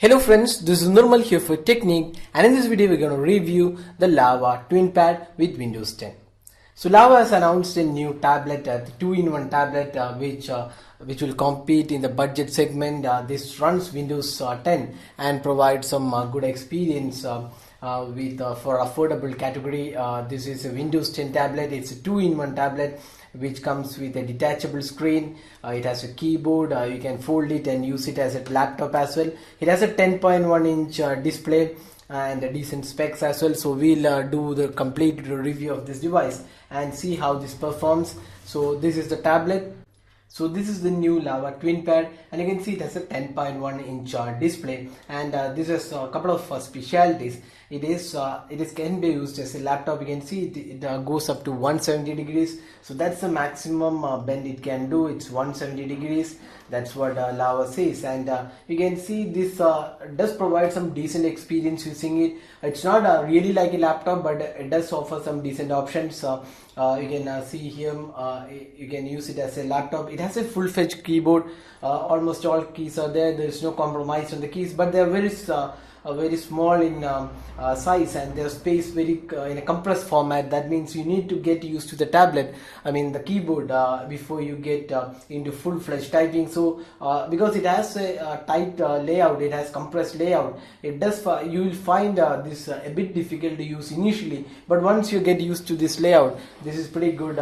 Hello friends, this is Nirmal here for Technique, and in this video we're going to review the Lava Twinpad with Windows 10. So Lava has announced a new tablet, the 2-in-1 tablet which will compete in the budget segment. This runs Windows 10 and provides some good experience for affordable category. This is a Windows 10 tablet. It's a 2-in-1 tablet which comes with a detachable screen. It has a keyboard. You can fold it and use it as a laptop as well. It has a 10.1-inch display and a decent specs as well. So we'll do the complete review of this device and see how this performs. So this is the tablet. So this is the new Lava Twinpad, and you can see it has a 10.1-inch display, and this has a couple of specialities. It can be used as a laptop. You can see it goes up to 170 degrees. So that's the maximum bend it can do. It's 170 degrees. That's what Lava says, and you can see this does provide some decent experience using it. It's not really like a laptop, but it does offer some decent options. You can see here you can use it as a laptop. It has a full-fledged keyboard. Almost all keys are there. There is no compromise on the keys, but they are very small in size, and they're spaced very in a compressed format. That means you need to get used to the tablet, the keyboard, before you get into full-fledged typing. So because it has a tight layout, it has compressed layout, it does you will find this a bit difficult to use initially, but once you get used to this layout, this is pretty good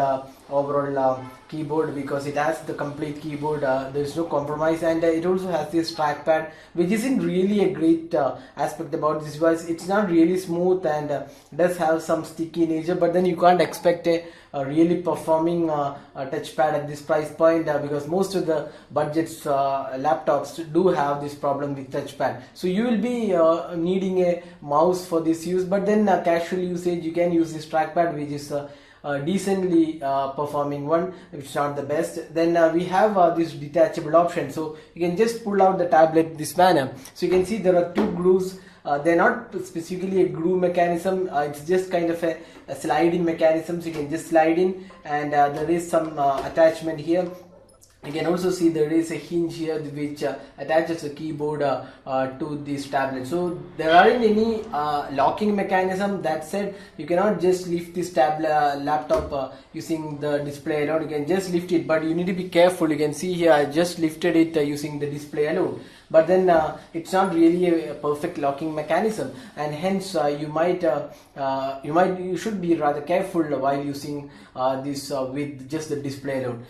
overall keyboard, because it has the complete keyboard. There is no compromise, and it also has this trackpad, which isn't really a great aspect about this device. It's not really smooth and does have some sticky nature, but then you can't expect a really performing touchpad at this price point, because most of the budgets laptops do have this problem with touchpad. So you will be needing a mouse for this use, but then casual usage you can use this trackpad, which is decently performing one. It's not the best. Then we have this detachable option, so you can just pull out the tablet this manner. So you can see there are two grooves. They're not specifically a glue mechanism. It's just kind of a sliding mechanism, so you can just slide in, and there is some attachment here. You can also see there is a hinge here which attaches the keyboard to this tablet. So there aren't any locking mechanism. That said, you cannot just lift this laptop using the display alone. You can just lift it, but you need to be careful. You can see here I just lifted it using the display alone. But then it's not really a perfect locking mechanism, and hence you should be rather careful while using this with just the display alone.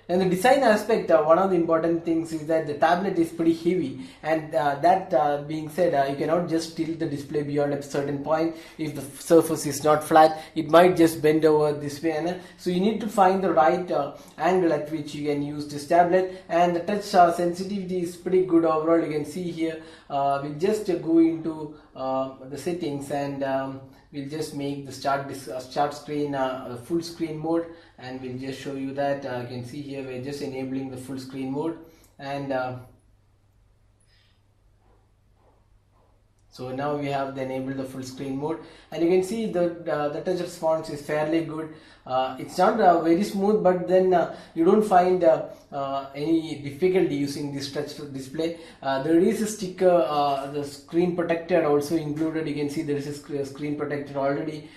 And the design aspect, one of the important things is that the tablet is pretty heavy, and that being said, you cannot just tilt the display beyond a certain point. If the surface is not flat, it might just bend over this way, so you need to find the right angle at which you can use this tablet. And the touch sensitivity is pretty good overall. You can see here we'll just go into the settings, and we'll just make the start screen full screen mode, and we'll just show you that. You can see here we're just enabling the full screen mode, and so now we have enabled the full screen mode, and you can see the touch response is fairly good. It's not very smooth, but then you don't find any difficulty using this touch display. There is a sticker, the screen protector also included. You can see there is a screen protector already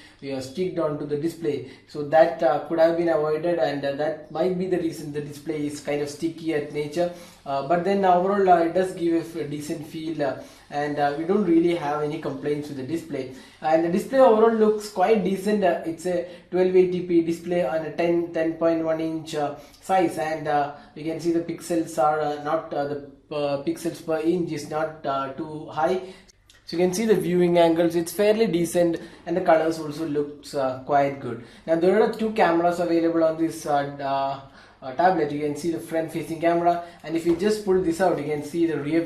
sticked onto the display, so that could have been avoided, and that might be the reason the display is kind of sticky at nature. But then overall it does give a decent feel, and we don't really have any complaints with the display, and the display overall looks quite decent. It's a 1280p display on a 10.1-inch size, and you can see the pixels are not the pixels per inch is not too high. So you can see the viewing angles, it's fairly decent, and the colors also looks quite good. Now there are two cameras available on this tablet. You can see the front facing camera, and if you just pull this out, you can see the rear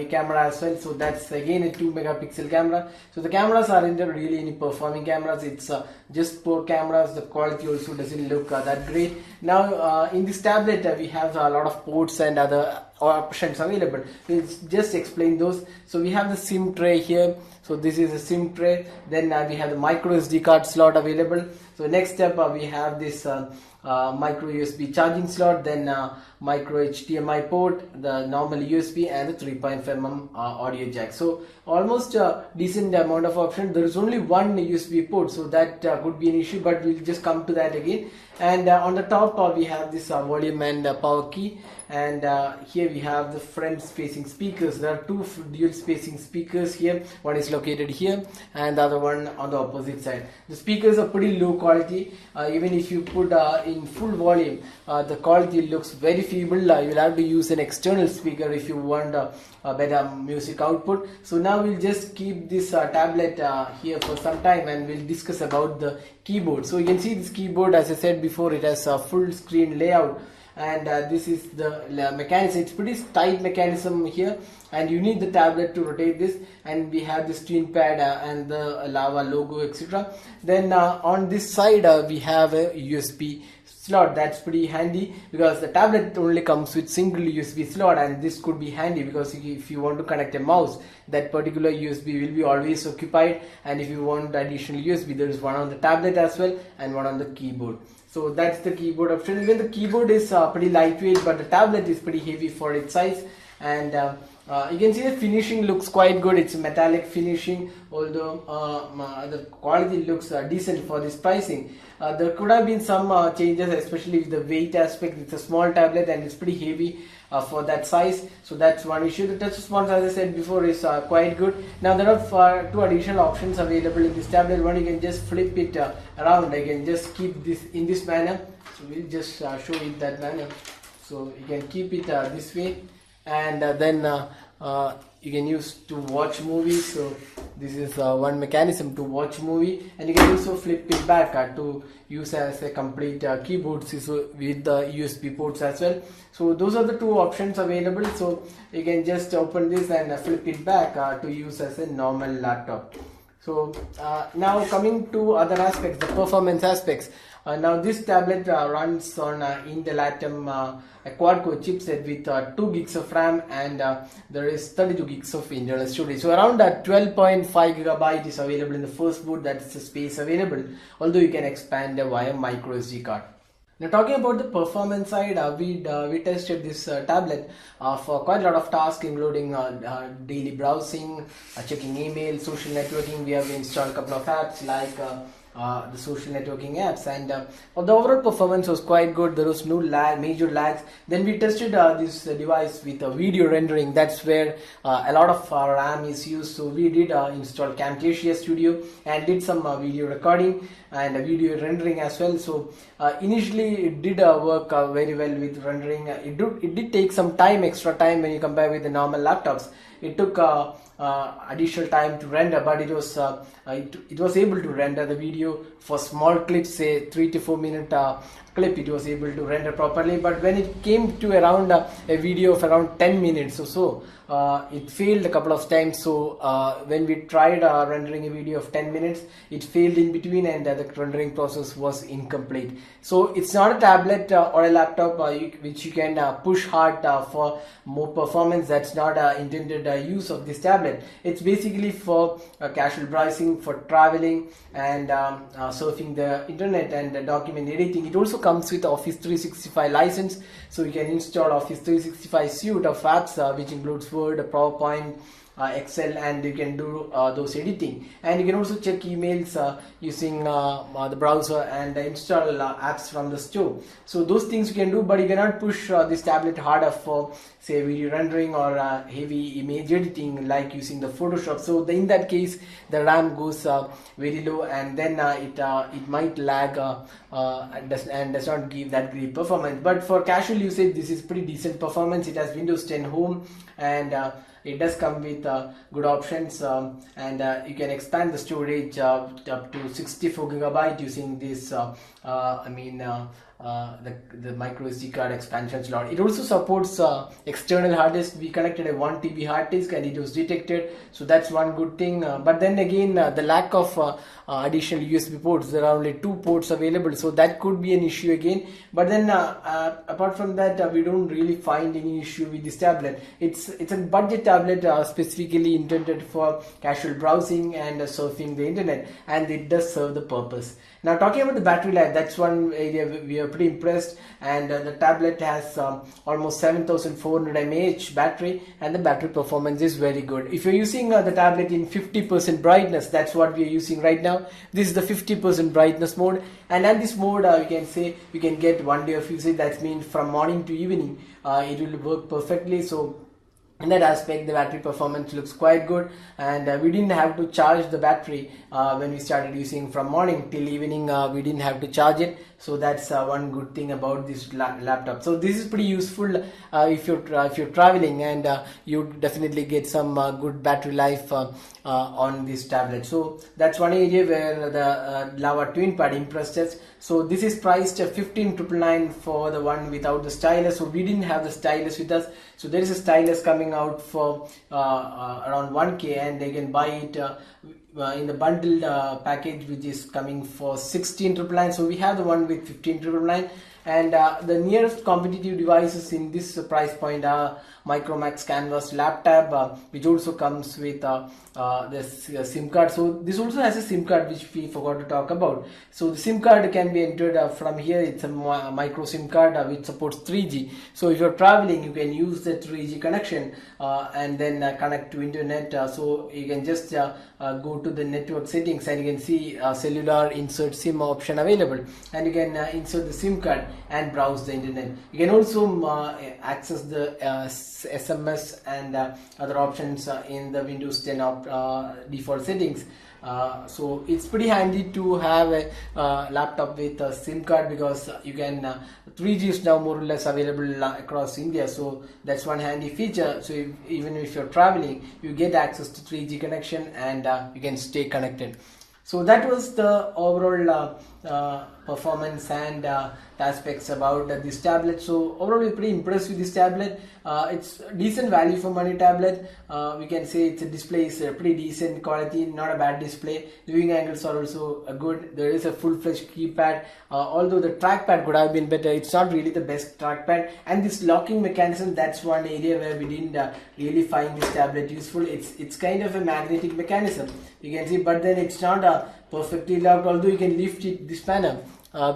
camera as well. So that's again a 2 megapixel camera. So the cameras aren't really any performing cameras. It's just poor cameras. The quality also doesn't look that great. Now in this tablet we have a lot of ports and other options available. We'll just explain those. So we have the SIM tray here. So this is a SIM tray. Then we have the micro SD card slot available. So next step we have this micro USB charging slot, then micro HDMI port, the normal USB, and the 3.5mm audio jack. So almost a decent amount of options. There is only one USB port, so that could be an issue, but we'll just come to that again. And on the top we have this volume and power key, and here we have the front facing speakers. There are two dual spacing speakers here. One is located here and the other one on the opposite side. The speakers are pretty low quality. Even if you put in full volume, the quality looks very feeble. You'll have to use an external speaker if you want a better music output. So now we'll just keep this tablet here for some time, and we'll discuss about the keyboard. So you can see this keyboard, as I said before, it has a full screen layout, and this is the mechanism. It's pretty tight mechanism here, and you need the tablet to rotate this. And we have this Twinpad and the Lava logo, etc. Then on this side we have a USB slot. That's pretty handy because the tablet only comes with single USB slot, and this could be handy because if you want to connect a mouse, that particular USB will be always occupied, and if you want additional USB, there is one on the tablet as well and one on the keyboard. So that's the keyboard option. Even the keyboard is pretty lightweight, but the tablet is pretty heavy for its size. And you can see the finishing looks quite good. It's a metallic finishing, although the quality looks decent for this pricing. There could have been some changes, especially with the weight aspect. It's a small tablet and it's pretty heavy for that size, so that's one issue. The touch response, as I said before, is quite good. Now there are two additional options available in this tablet. One, you can just flip it around. I can just keep this in this manner. So we'll just show it that manner. So you can keep it this way, and then you can use to watch movies. So this is one mechanism to watch movie, and you can also flip it back to use as a complete keyboard with the USB ports as well. So those are the two options available. So you can just open this and flip it back to use as a normal laptop. So now coming to other aspects, the performance aspects. Now this tablet runs on Intel Atom a quad-core chipset with 2 gigs of RAM, and there is 32 gigs of internal storage. So around 12.5 gigabyte is available in the first boot. That's the space available, although you can expand via micro SD card. Now talking about the performance side, we tested this tablet for quite a lot of tasks, including daily browsing, checking email, social networking. We have installed a couple of apps like the social networking apps, and the overall performance was quite good. There was no major lags. Then we tested this device with video rendering. That's where a lot of RAM is used. So we did install Camtasia Studio and did some video recording and video rendering as well. So initially it did work very well with rendering. It did take some time, extra time, when you compare with the normal laptops. It took additional time to render, but it was able to render the video for small clips, say 3 to 4 minute clip. It was able to render properly, but when it came to around a video of around 10 minutes or so, it failed a couple of times. So when we tried rendering a video of 10 minutes, it failed in between, and the rendering process was incomplete. So it's not a tablet or a laptop which you can push hard for more performance. That's not intended use of this tablet. It's basically for casual browsing, for traveling, and surfing the internet and document editing. It also comes with Office 365 license, so you can install Office 365 suite of apps which includes Word, PowerPoint, Excel, and you can do those editing. And you can also check emails using the browser and install apps from the store. So those things you can do, but you cannot push this tablet harder for, say, video rendering or heavy image editing like using the Photoshop. So in that case, the RAM goes very low, and then it might lag and does not give that great performance. But for casual usage, this is pretty decent performance. It has Windows 10 Home and it does come with good options, and you can expand the storage up to 64 gigabyte using this the micro SD card expansion slot. It also supports external hard disk. We connected a 1 TB hard disk and it was detected, so that's one good thing. But then again, the lack of additional USB ports, there are only 2 ports available, so that could be an issue again. But then apart from that, we don't really find any issue with this tablet. It's a budget tablet, specifically intended for casual browsing and surfing the internet, and it does serve the purpose. Now, talking about the battery life, that's one area we are pretty impressed, and the tablet has almost 7400 mAh battery, and the battery performance is very good. If you're using the tablet in 50% brightness, that's what we are using right now. This is the 50% brightness mode, and at this mode you can say you can get 1 day of usage. That means from morning to evening it will work perfectly. So in that aspect, the battery performance looks quite good, and we didn't have to charge the battery when we started using from morning till evening. We didn't have to charge it, so that's one good thing about this laptop. So this is pretty useful if you're traveling, and you definitely get some good battery life on this tablet. So that's one area where the Lava TwinPad impressed us. So this is priced at 15,999 for the one without the stylus. So we didn't have the stylus with us. So there is a stylus coming out for around 1K, and they can buy it in the bundled package, which is coming for 16,999. So we have the one with 15,999, and the nearest competitive devices in this price point are Micromax Canvas laptop, which also comes with this SIM card. So this also has a SIM card, which we forgot to talk about. So the SIM card can be entered from here. It's a micro SIM card which supports 3G. So if you're traveling, you can use the 3G connection and then connect to internet. So you can just go to the network settings, and you can see cellular insert SIM option available, and you can insert the SIM card and browse the internet. You can also access the SMS and other options in the Windows 10 default settings. So it's pretty handy to have a laptop with a SIM card, because you can 3G is now more or less available across India, so that's one handy feature. So even if you're traveling, you get access to 3G connection, and you can stay connected. So that was the overall performance and aspects about this tablet. So overall, we're pretty impressed with this tablet. It's decent value for money tablet. We can say its display is pretty decent quality, not a bad display. Viewing angles are also good. There is a full-fledged keypad, although the trackpad could have been better. It's not really the best trackpad, and this locking mechanism, that's one area where we didn't really find this tablet useful. It's kind of a magnetic mechanism, you can see, but then it's not perfectly locked, although you can lift it this manner.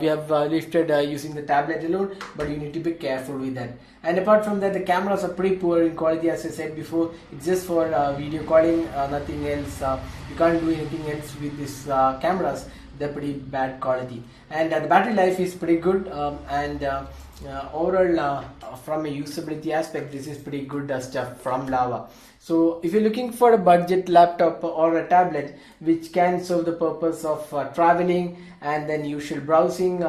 We have lifted using the tablet alone, but you need to be careful with that. And apart from that, the cameras are pretty poor in quality, as I said before. It's just for video calling, nothing else. You can't do anything else with these cameras. They're pretty bad quality, and the battery life is pretty good, and overall from a usability aspect, this is pretty good stuff from Lava. So if you're looking for a budget laptop or a tablet which can serve the purpose of traveling and then usual browsing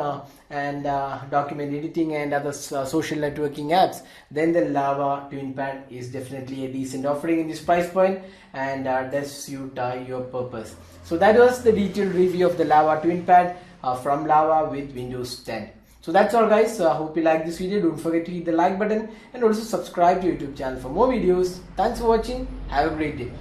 and document editing and other social networking apps, then the Lava TwinPad is definitely a decent offering in this price point, and does suit your purpose. So that was the detailed review of the Lava TwinPad from Lava with Windows 10. So that's all, guys. Hope you like this video. Don't forget to hit the like button and also subscribe to YouTube channel for more videos. Thanks for watching. Have a great day.